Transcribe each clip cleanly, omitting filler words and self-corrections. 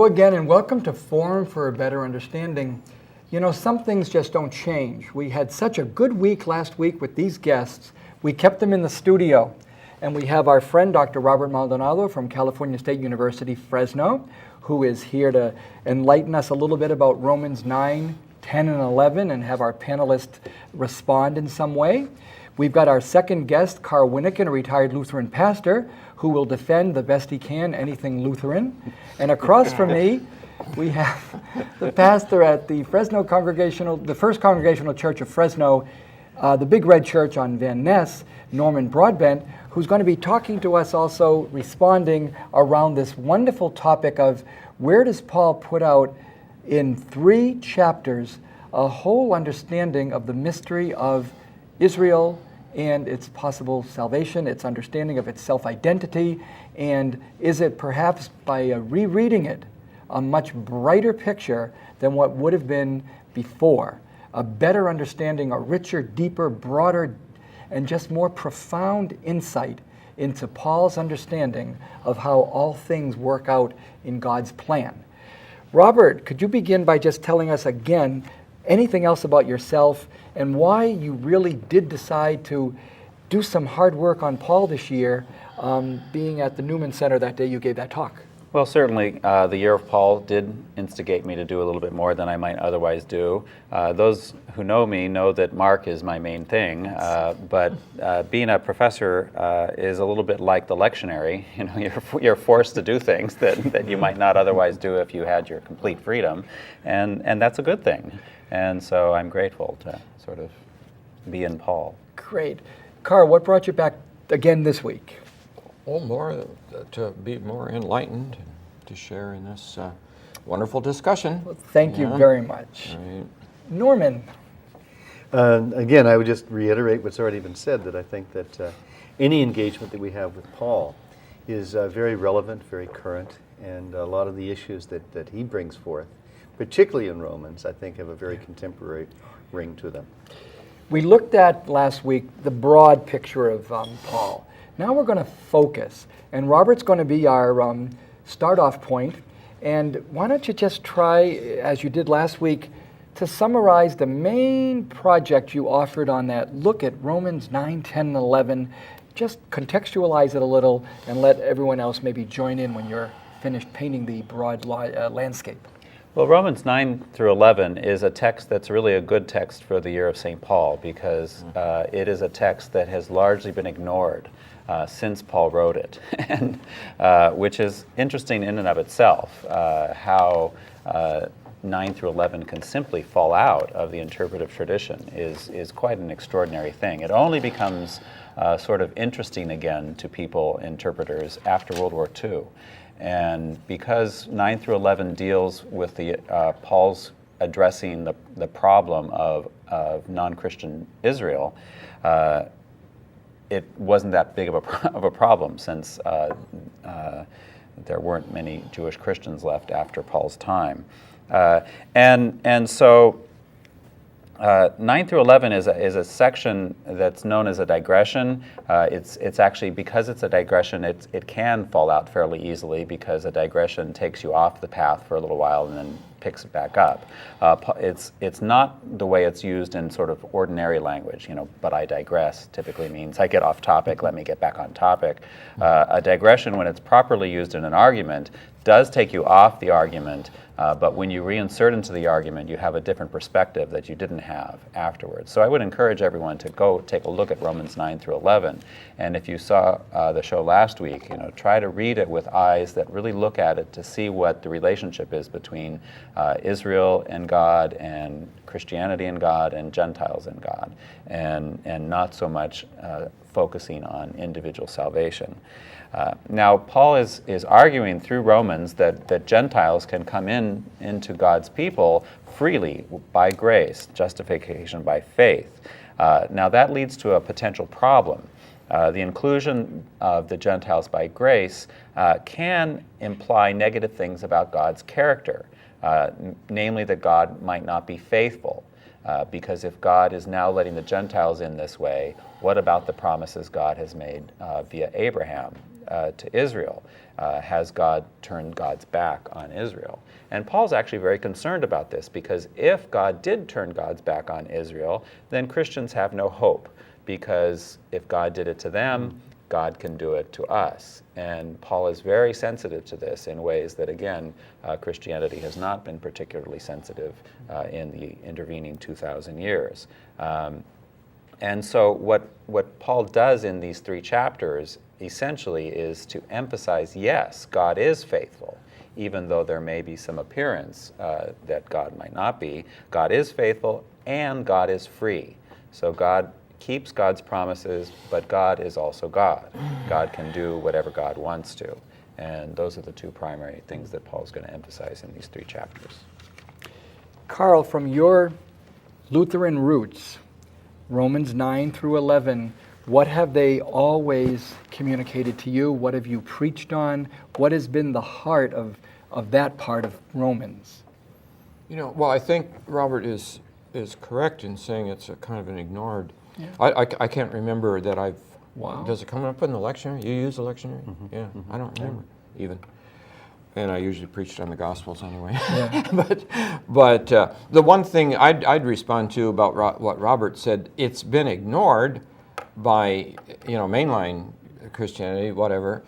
Hello again, and welcome to Forum for a Better Understanding. You know, some things just don't change. We had such a good week last week with these guests. We kept them in the studio. And we have our friend, Dr. Robert Maldonado from California State University, Fresno, who is here to enlighten us a little bit about Romans 9, 10, and 11, and have our panelists respond in some way. We've got our second guest, Karl Wyneken, a retired Lutheran pastor, who will defend the best he can anything Lutheran. And across from me, we have the pastor at the First Congregational Church of Fresno, the Big Red Church on Van Ness, Norman Broadbent, who's going to be talking to us also, responding around this wonderful topic of where does Paul put out in 3 chapters a whole understanding of the mystery of Israel and its possible salvation, its understanding of its self-identity, and is it perhaps by rereading it a much brighter picture than what would have been before, a better understanding, a richer, deeper, broader, and just more profound insight into Paul's understanding of how all things work out in God's plan. Robert, could you begin by just telling us again anything else about yourself and why you really did decide to do some hard work on Paul this year, being at the Newman Center that day you gave that talk? Well, certainly the year of Paul did instigate me to do a little bit more than I might otherwise do. Those who know me know that Mark is my main thing, but being a professor is a little bit like the lectionary. You know, you're forced to do things that you might not otherwise do if you had your complete freedom, and that's a good thing. And so I'm grateful to sort of be in Paul. Great. Karl, what brought you back again this week? Well, more to be more enlightened, to share in this wonderful discussion. Well, thank you very much. Right. Norman. Again, I would just reiterate what's already been said, that I think that any engagement that we have with Paul is very relevant, very current, and a lot of the issues that he brings forth, particularly in Romans, I think have a very contemporary ring to them. We looked at last week the broad picture of Paul. Now we're going to focus, and Robert's going to be our start-off point. And why don't you just try, as you did last week, to summarize the main project you offered on that look at Romans 9, 10, and 11. Just contextualize it a little and let everyone else maybe join in when you're finished painting the broad landscape. Well, Romans 9 through 11 is a text that's really a good text for the year of St. Paul, because it is a text that has largely been ignored since Paul wrote it, and which is interesting in and of itself, how 9 through 11 can simply fall out of the interpretive tradition is quite an extraordinary thing. It only becomes sort of interesting again to people, interpreters, after World War II. And because 9 through 11 deals with the Paul's addressing the problem of non-Christian Israel, it wasn't that big of a problem, since there weren't many Jewish Christians left after Paul's time. And so 9 through 11 is a section that's known as a digression. It's actually, because it's a digression, it can fall out fairly easily, because a digression takes you off the path for a little while and then picks it back up. It's not the way it's used in sort of ordinary language. You know, but I digress typically means I get off topic, let me get back on topic. A digression, when it's properly used in an argument, does take you off the argument, but when you reinsert into the argument, you have a different perspective that you didn't have afterwards. So I would encourage everyone to go take a look at Romans 9 through 11. And if you saw the show last week, you know, try to read it with eyes that really look at it to see what the relationship is between Israel and God, and Christianity and God, and Gentiles and God, and not so much focusing on individual salvation. Now, Paul is arguing through Romans that Gentiles can come into God's people freely by grace, justification by faith. Now, that leads to a potential problem. The inclusion of the Gentiles by grace can imply negative things about God's character, namely that God might not be faithful. Because if God is now letting the Gentiles in this way, what about the promises God has made via Abraham? to Israel? Has God turned God's back on Israel? And Paul's actually very concerned about this, because if God did turn God's back on Israel, then Christians have no hope, because if God did it to them, God can do it to us. And Paul is very sensitive to this in ways that, again, Christianity has not been particularly sensitive in the intervening 2,000 years. And so what Paul does in these 3 chapters essentially is to emphasize, yes, God is faithful, even though there may be some appearance that God might not be. God is faithful and God is free. So God keeps God's promises, but God is also God. God can do whatever God wants to. And those are the 2 primary things that Paul's going to emphasize in these 3 chapters. Karl, from your Lutheran roots, Romans 9 through 11, what have they always communicated to you? What have you preached on? What has been the heart of that part of Romans? Well, I think Robert is correct in saying it's a kind of an ignored. Yeah. I can't remember that I've. Wow. Does it come up in the lectionary? You use the lectionary? Yeah, I don't remember even. And I usually preached on the Gospels anyway. Yeah. but the one thing I'd respond to about what Robert said, it's been ignored by mainline Christianity, whatever.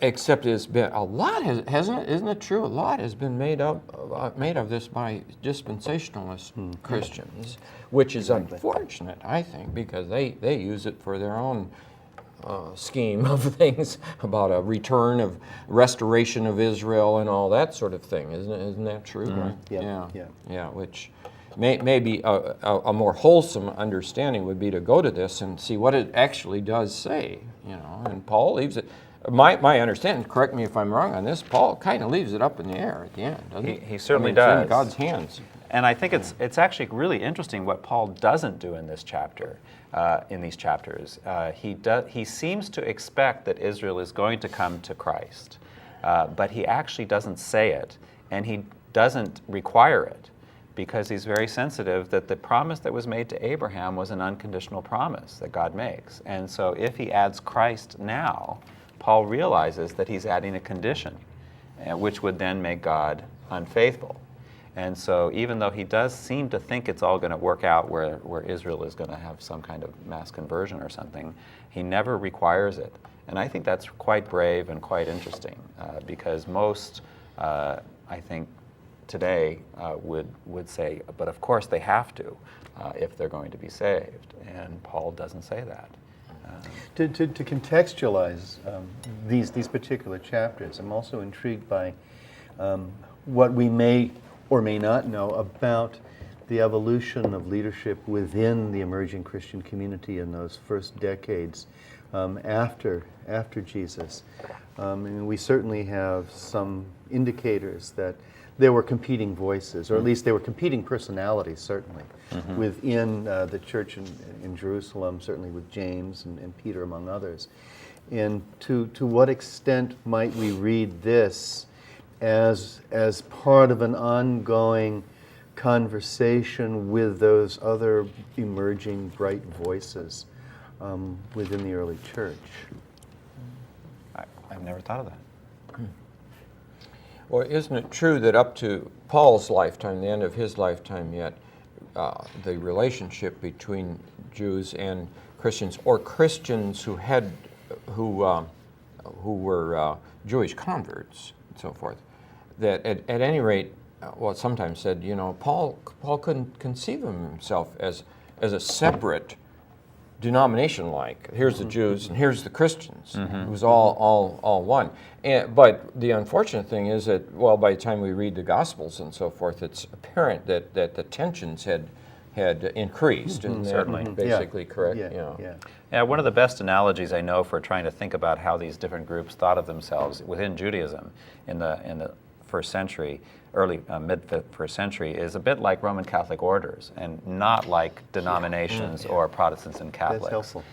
Except it's been a lot, hasn't it? Isn't it true? A lot has been made of this by dispensationalist Christians, which is unfortunate, I think, because they use it for their own scheme of things about a restoration of Israel and all that sort of thing. Isn't that true? Mm-hmm. Yeah. Which maybe a more wholesome understanding would be to go to this and see what it actually does say. And Paul leaves it. My understanding, correct me if I'm wrong on this, Paul kind of leaves it up in the air at the end, doesn't he? He certainly It's does. in God's hands. And I think it's actually really interesting what Paul doesn't do in this chapter, in these chapters. He seems to expect that Israel is going to come to Christ, but he actually doesn't say it, and he doesn't require it, because he's very sensitive that the promise that was made to Abraham was an unconditional promise that God makes. And so if he adds Christ now, Paul realizes that he's adding a condition, which would then make God unfaithful. And so even though he does seem to think it's all going to work out where Israel is going to have some kind of mass conversion or something, he never requires it. And I think that's quite brave and quite interesting, because most, I think, today would say, but of course they have to if they're going to be saved. And Paul doesn't say that. To contextualize these particular chapters, I'm also intrigued by what we may or may not know about the evolution of leadership within the emerging Christian community in those first decades after Jesus. And we certainly have some indicators that there were competing voices, or at least there were competing personalities, certainly, within the church in Jerusalem, certainly with James and Peter, among others. And to what extent might we read this as part of an ongoing conversation with those other emerging bright voices within the early church? I've never thought of that. Well, isn't it true that up to Paul's lifetime, the end of his lifetime yet, the relationship between Jews and Christians, or Christians who were Jewish converts and so forth, that at any rate, it's sometimes said, Paul couldn't conceive of himself as a separate denomination, like here's the Jews and here's the Christians. It was all one. But the unfortunate thing is that, by the time we read the Gospels and so forth, it's apparent that the tensions had increased, and certainly. basically correct. Yeah, one of the best analogies I know for trying to think about how these different groups thought of themselves within Judaism in the first century, early mid-first century, is a bit like Roman Catholic orders, and not like denominations or Protestants and Catholics. That's helpful.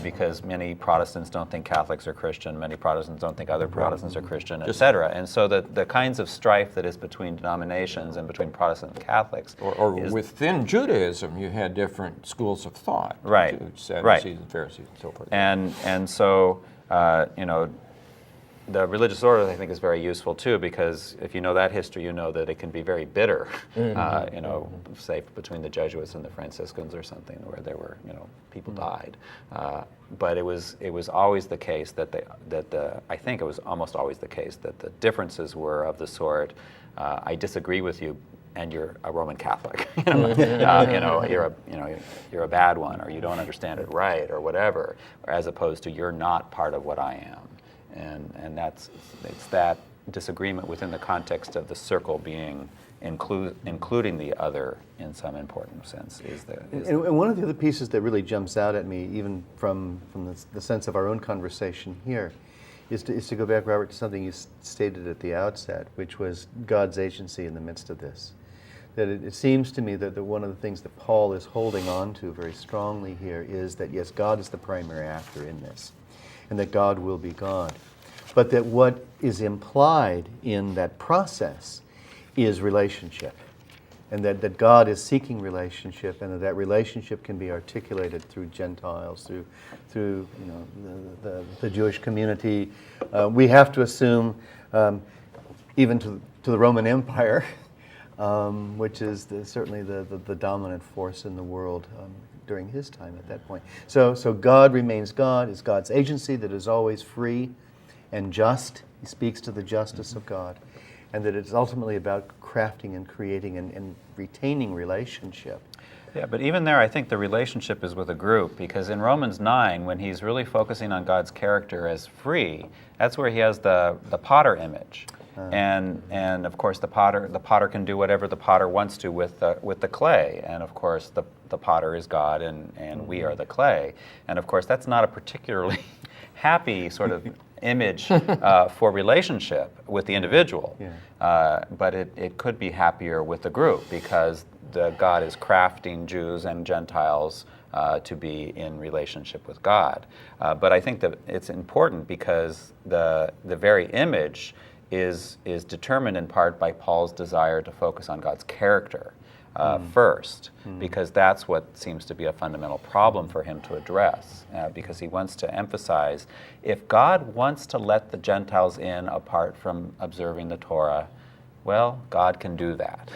Because many Protestants don't think Catholics are Christian, many Protestants don't think other Protestants are Christian, etc. And so the kinds of strife that is between denominations and between Protestant and Catholics, or within Judaism, you had different schools of thought, right? Sadducees and Pharisees and so forth. And so the religious order, I think, is very useful too, because if you know that history, you know that it can be very bitter. Say between the Jesuits and the Franciscans or something, where there were, people died. But it was always the case I think it was almost always the case that the differences were of the sort, I disagree with you, and you're a Roman Catholic. You're a bad one, or you don't understand it right, or whatever, as opposed to you're not part of what I am. And it's that disagreement within the context of the circle being including the other in some important sense And one of the other pieces that really jumps out at me, even from the sense of our own conversation here, is to go back, Robert, to something you stated at the outset, which was God's agency in the midst of this. That it seems to me that one of the things that Paul is holding on to very strongly here is that, yes, God is the primary actor in this, and that God will be God. But that what is implied in that process is relationship, and that God is seeking relationship, and that relationship can be articulated through Gentiles, through the Jewish community. We have to assume, even to the Roman Empire, which is certainly the dominant force in the world during his time at that point. So God remains God, is God's agency that is always free and just. He speaks to the justice of God, and that it's ultimately about crafting and creating and retaining relationship. Yeah, but even there, I think the relationship is with a group, because in Romans 9, when he's really focusing on God's character as free, that's where he has the potter image. And of course the potter can do whatever the potter wants to with the clay, and of course the potter is God, and we are the clay, and of course that's not a particularly happy sort of image for relationship with the individual, but it could be happier with the group, because God is crafting Jews and Gentiles to be in relationship with God. But I think that it's important because the very image is determined in part by Paul's desire to focus on God's character first, because that's what seems to be a fundamental problem for him to address, because he wants to emphasize, if God wants to let the Gentiles in apart from observing the Torah, well, God can do that.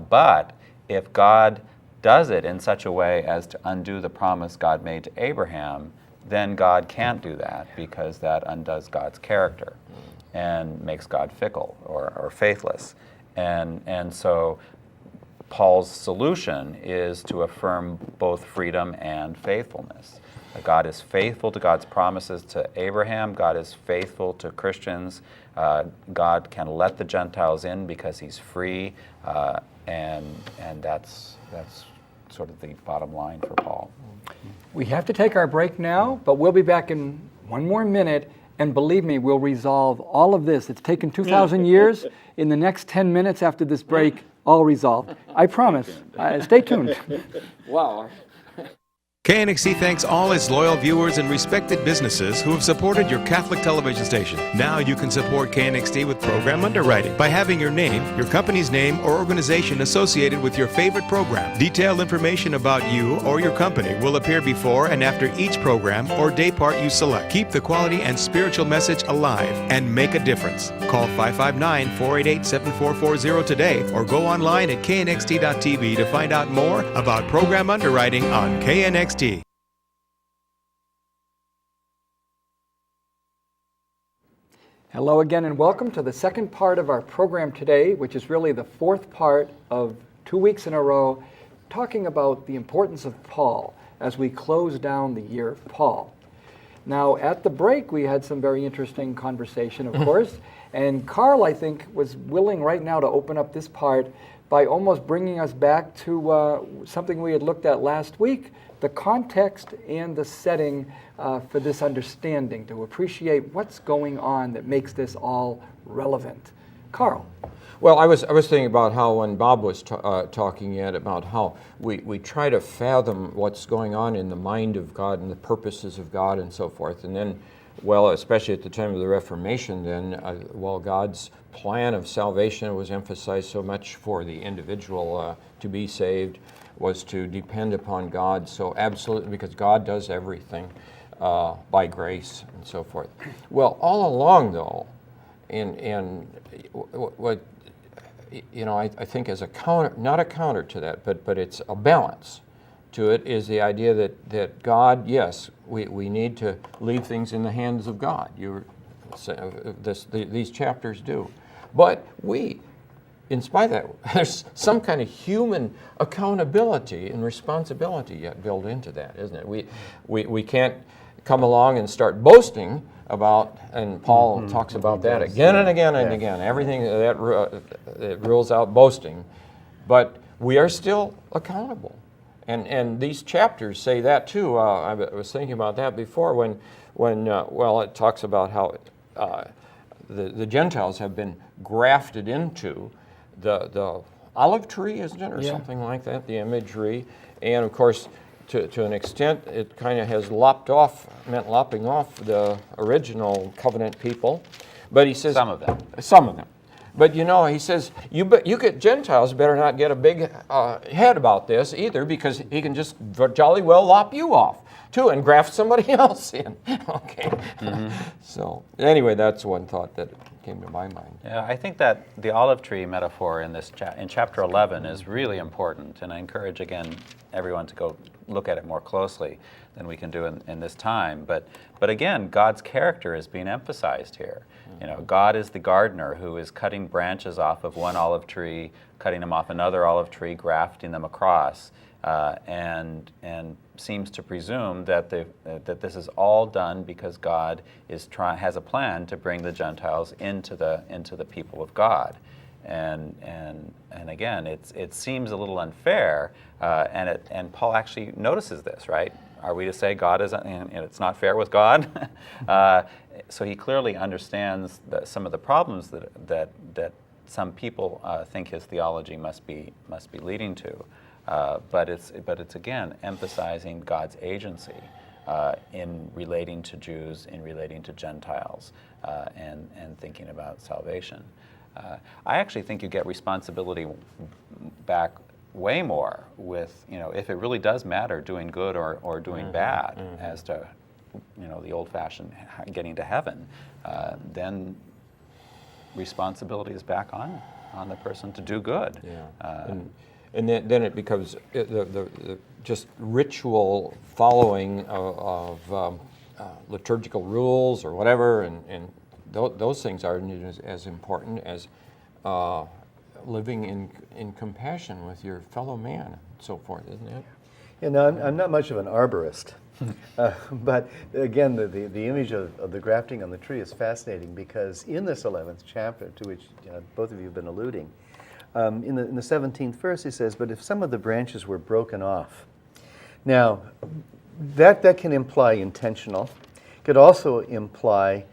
But if God does it in such a way as to undo the promise God made to Abraham, then God can't do that, because that undoes God's character and makes God fickle or faithless. And so Paul's solution is to affirm both freedom and faithfulness. God is faithful to God's promises to Abraham. God is faithful to Christians. God can let the Gentiles in because he's free, and that's sort of the bottom line for Paul. We have to take our break now, but we'll be back in one more minute, and believe me, we'll resolve all of this. It's taken 2,000 years. In the next 10 minutes after this break, all resolved. I promise. Stay tuned. Wow. KNXT thanks all its loyal viewers and respected businesses who have supported your Catholic television station. Now you can support KNXT with program underwriting by having your name, your company's name, or organization associated with your favorite program. Detailed information about you or your company will appear before and after each program or day part you select. Keep the quality and spiritual message alive and make a difference. Call 559-488-7440 today, or go online at knxt.tv to find out more about program underwriting on KNXT. Hello again, and welcome to the second part of our program today, which is really the fourth part of 2 weeks in a row, talking about the importance of Paul as we close down the year of Paul. Now, at the break, we had some very interesting conversation, of course, and Karl, I think, was willing right now to open up this part by almost bringing us back to something we had looked at last week, the context and the setting for this understanding, to appreciate what's going on that makes this all relevant. Karl. Well, I was thinking about how when Bob was talking yet about how we try to fathom what's going on in the mind of God and the purposes of God and so forth, and then, well, especially at the time of the Reformation, then, while God's plan of salvation was emphasized so much for the individual to be saved, was to depend upon God so absolutely, because God does everything. by grace and so forth. Well, all along though, and what I think as a counter, not a counter to that, but it's a balance to it, is the idea that God, yes, we need to leave things in the hands of God. These chapters do, but we, in spite of that, there's some kind of human accountability and responsibility yet built into that, isn't it? We can't come along and start boasting about, and Paul talks about that again and again and again. Everything that it rules out boasting, but we are still accountable, and these chapters say that too. I was thinking about that before when it talks about how the Gentiles have been grafted into the olive tree, isn't it, or something like that, the imagery, and of course, to an extent, it kind of has lopping off the original covenant people. But he says Some of them. But he says Gentiles better not get a big head about this either, because he can just jolly well lop you off too and graft somebody else in. Okay. So anyway, that's one thought that came to my mind. Yeah, I think that the olive tree metaphor in this in chapter 11 is really important, and I encourage again everyone to go look at it more closely than we can do in this time. But again, God's character is being emphasized here. God is the gardener who is cutting branches off of one olive tree, cutting them off another olive tree, grafting them across, and seems to presume that that this is all done because God has a plan to bring the Gentiles into the people of God. And again, it seems a little unfair, and Paul actually notices this, right? Are we to say God is, and it's not fair with God? So he clearly understands some of the problems that some people think his theology must be leading to. But it's again emphasizing God's agency in relating to Jews, in relating to Gentiles, and thinking about salvation. I actually think you get responsibility back way more with, if it really does matter doing good or doing bad, as to, the old-fashioned getting to heaven, then responsibility is back on the person to do good. Yeah. And then it becomes the just ritual following of liturgical rules or whatever, and those things are as important as living in compassion with your fellow man and so forth, isn't it? I'm not much of an arborist, but again, the image of the grafting on the tree is fascinating, because in this 11th chapter, to which both of you have been alluding, in the 17th verse he says, "But if some of the branches were broken off." Now, that can imply intentional. It could also imply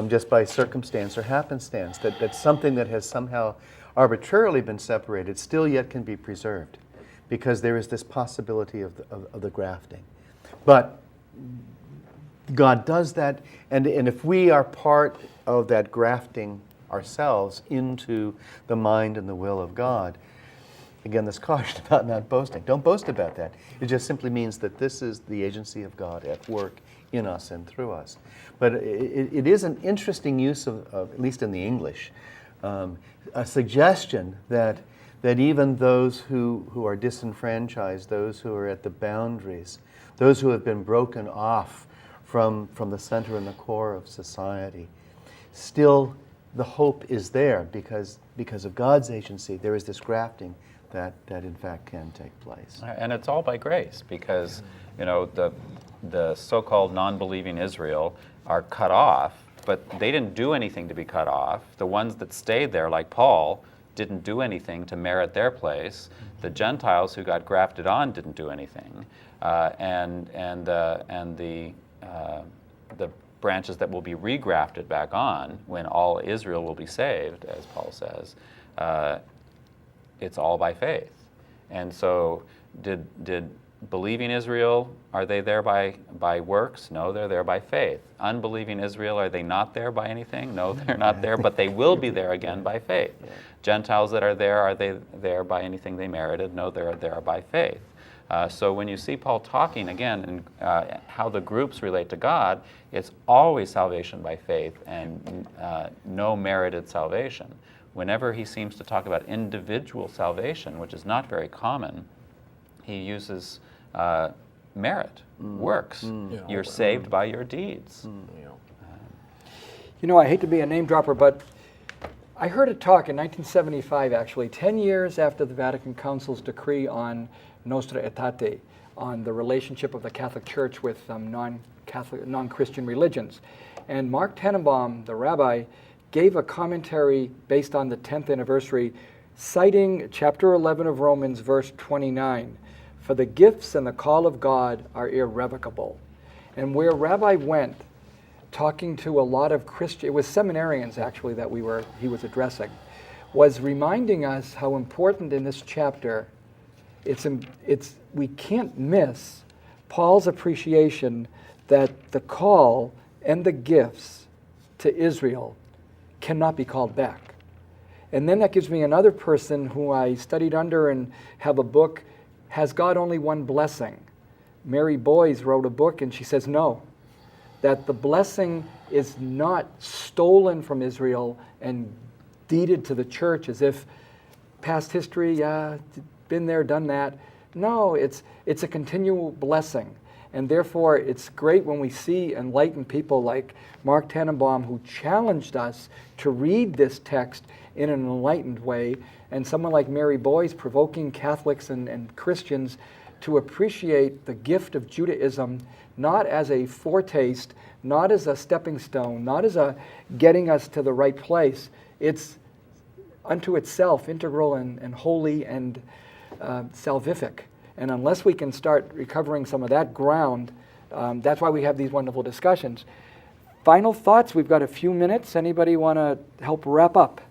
just by circumstance or happenstance, that something that has somehow arbitrarily been separated still yet can be preserved, because there is this possibility of the grafting. But God does that, and if we are part of that grafting ourselves into the mind and the will of God, again, this caution about not boasting. Don't boast about that. It just simply means that this is the agency of God at work in us and through us. But it is an interesting use of, at least in the English, a suggestion that even those who are disenfranchised, those who are at the boundaries, those who have been broken off from the center and the core of society, still the hope is there, because of God's agency. There is this grafting that in fact can take place. And it's all by grace, because the so-called non-believing Israel are cut off, but they didn't do anything to be cut off. The ones that stayed there, like Paul, didn't do anything to merit their place. The Gentiles who got grafted on didn't do anything, and the branches that will be regrafted back on when all Israel will be saved, as Paul says, it's all by faith. And so did believing Israel, are they there by works? No, they're there by faith. Unbelieving Israel, are they not there by anything? No, they're not there, but they will be there again by faith. Gentiles that are they there by anything they merited? No, they're there by faith. So when you see Paul talking again and how the groups relate to God, it's always salvation by faith and no merited salvation. Whenever he seems to talk about individual salvation, which is not very common, he uses merit, works. You're saved by your deeds. You know, I hate to be a name dropper, but I heard a talk in 1975, actually, 10 years after the Vatican Council's decree on Nostra Aetate, on the relationship of the Catholic Church with non-Christian religions. And Mark Tannenbaum, the rabbi, gave a commentary based on the 10th anniversary, citing chapter 11 of Romans, verse 29. For the gifts and the call of God are irrevocable. And where Rabbi went, talking to a lot of Christian, it was seminarians actually that he was addressing, was reminding us how important in this chapter, we can't miss Paul's appreciation that the call and the gifts to Israel cannot be called back. And then that gives me another person who I studied under and have a book, Has God Only One Blessing? Mary Boyes wrote a book and she says no, that the blessing is not stolen from Israel and deeded to the church as if past history, been there, done that. No, it's a continual blessing. And therefore, it's great when we see enlightened people like Mark Tannenbaum, who challenged us to read this text in an enlightened way, and someone like Mary Boyes provoking Catholics and Christians to appreciate the gift of Judaism not as a foretaste, not as a stepping stone, not as a getting us to the right place. It's unto itself integral and holy and salvific. And unless we can start recovering some of that ground, that's why we have these wonderful discussions. Final thoughts, we've got a few minutes. Anybody want to help wrap up?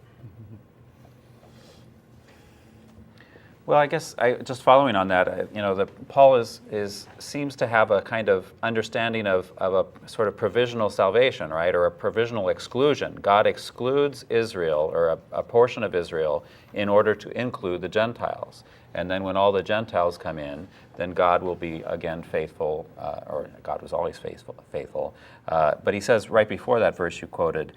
Well, I guess just following on that, Paul seems to have a kind of understanding of a sort of provisional salvation, right, or a provisional exclusion. God excludes Israel, or a portion of Israel, in order to include the Gentiles. And then when all the Gentiles come in, then God will be again faithful, or God was always faithful. But he says right before that verse you quoted,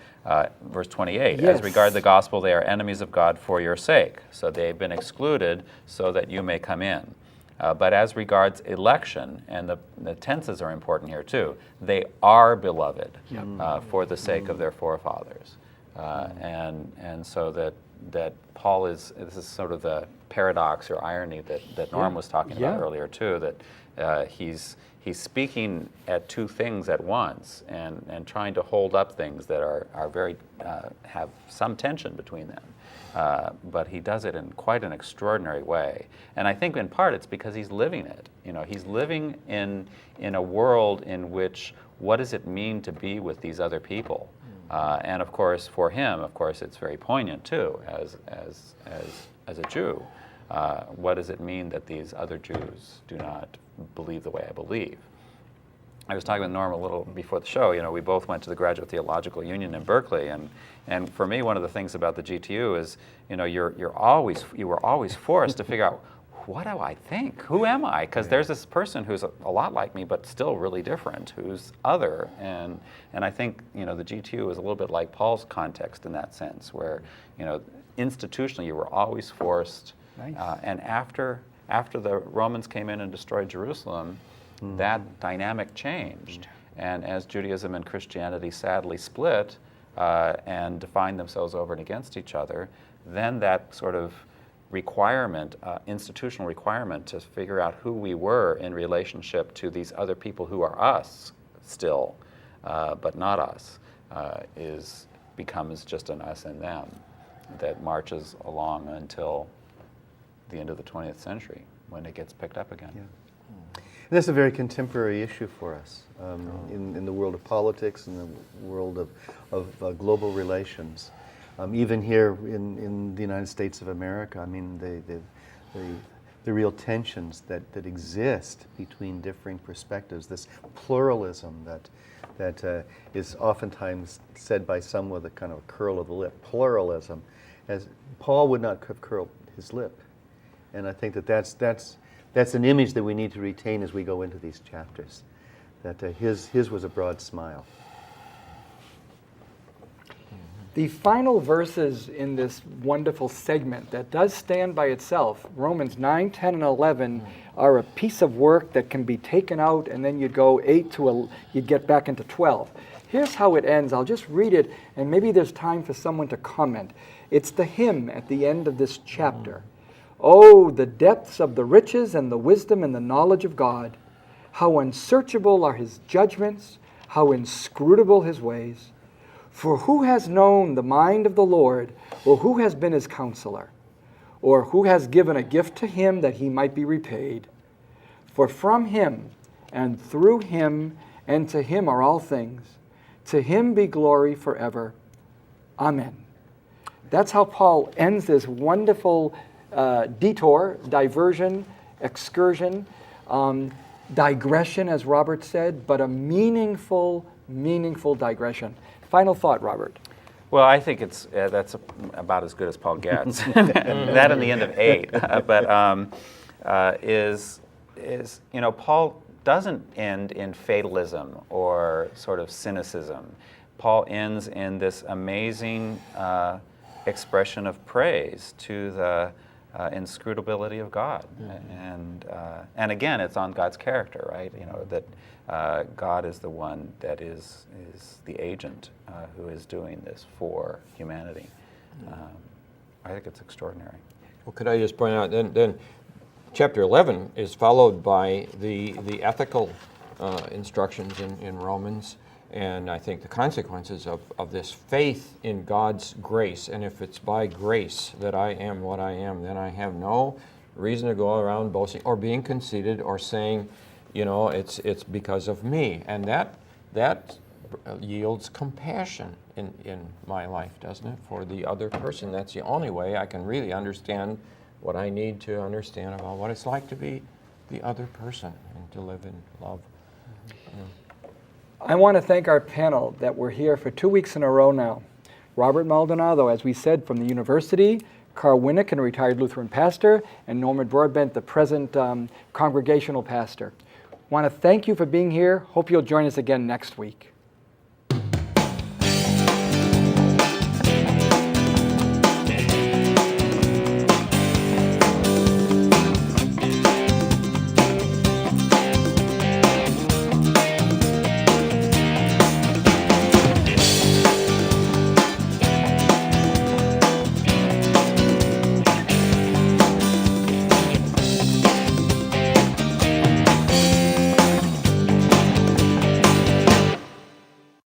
verse 28, yes. As regard the gospel, they are enemies of God for your sake. So they've been excluded so that you may come in. But as regards election, and the tenses are important here too, they are beloved for the sake of their forefathers. And so that Paul this is sort of the paradox or irony that Norm was talking about earlier too, that he's speaking at two things at once and trying to hold up things that are very have some tension between them. But he does it in quite an extraordinary way. And I think in part it's because he's living it. He's living in a world in which what does it mean to be with these other people? And of course, for him, it's very poignant too, as a Jew. What does it mean that these other Jews do not believe the way I believe? I was talking with Norm a little before the show. We both went to the Graduate Theological Union in Berkeley, and for me, one of the things about the GTU is, you were always forced to figure out, what do I think? Who am I? Because there's this person who's a lot like me, but still really different, who's other. And I think, the GTU is a little bit like Paul's context in that sense, where, institutionally you were always forced. Nice. And after the Romans came in and destroyed Jerusalem, that dynamic changed. And as Judaism and Christianity sadly split and defined themselves over and against each other, then that sort of requirement, institutional requirement to figure out who we were in relationship to these other people who are us still, but not us, becomes just an us and them that marches along until the end of the 20th century when it gets picked up again. And that's a very contemporary issue for us in the world of politics, in the world of global relations. Even here in the United States of America, I mean, the real tensions that exist between differing perspectives, this pluralism that is oftentimes said by some with a kind of a curl of the lip, pluralism, as Paul would not have curled his lip. And I think that's that's an image that we need to retain as we go into these chapters. That his was a broad smile. The final verses in this wonderful segment that does stand by itself, Romans 9, 10, and 11, are a piece of work that can be taken out, and then you'd go 8 to you'd get back into 12. Here's how it ends. I'll just read it, and maybe there's time for someone to comment. It's the hymn at the end of this chapter. Oh, the depths of the riches and the wisdom and the knowledge of God. How unsearchable are his judgments, how inscrutable his ways. For who has known the mind of the Lord, or who has been his counselor, or who has given a gift to him that he might be repaid? For from him, and through him, and to him are all things. To him be glory forever. Amen. That's how Paul ends this wonderful detour, diversion, excursion, digression, as Robert said, but a meaningful digression. Final thought, Robert. Well, I think that's about as good as Paul gets. That and the end of 8, but is Paul doesn't end in fatalism or sort of cynicism. Paul ends in this amazing expression of praise to the inscrutability of God, and again, it's on God's character, right? That God is the one that is the agent who is doing this for humanity. I think it's extraordinary. Well, could I just point out then chapter 11 is followed by the ethical instructions in Romans, and I think the consequences of this faith in God's grace. And if it's by grace that I am what I am, then I have no reason to go around boasting or being conceited or saying, it's because of me. And that yields compassion in my life, doesn't it, for the other person? That's the only way I can really understand what I need to understand about what it's like to be the other person and to live in love. I want to thank our panel that were here for 2 weeks in a row now. Robert Maldonado, as we said, from the university, Karl Wyneken, a retired Lutheran pastor, and Norman Broadbent, the present congregational pastor. Want to thank you for being here. Hope you'll join us again next week.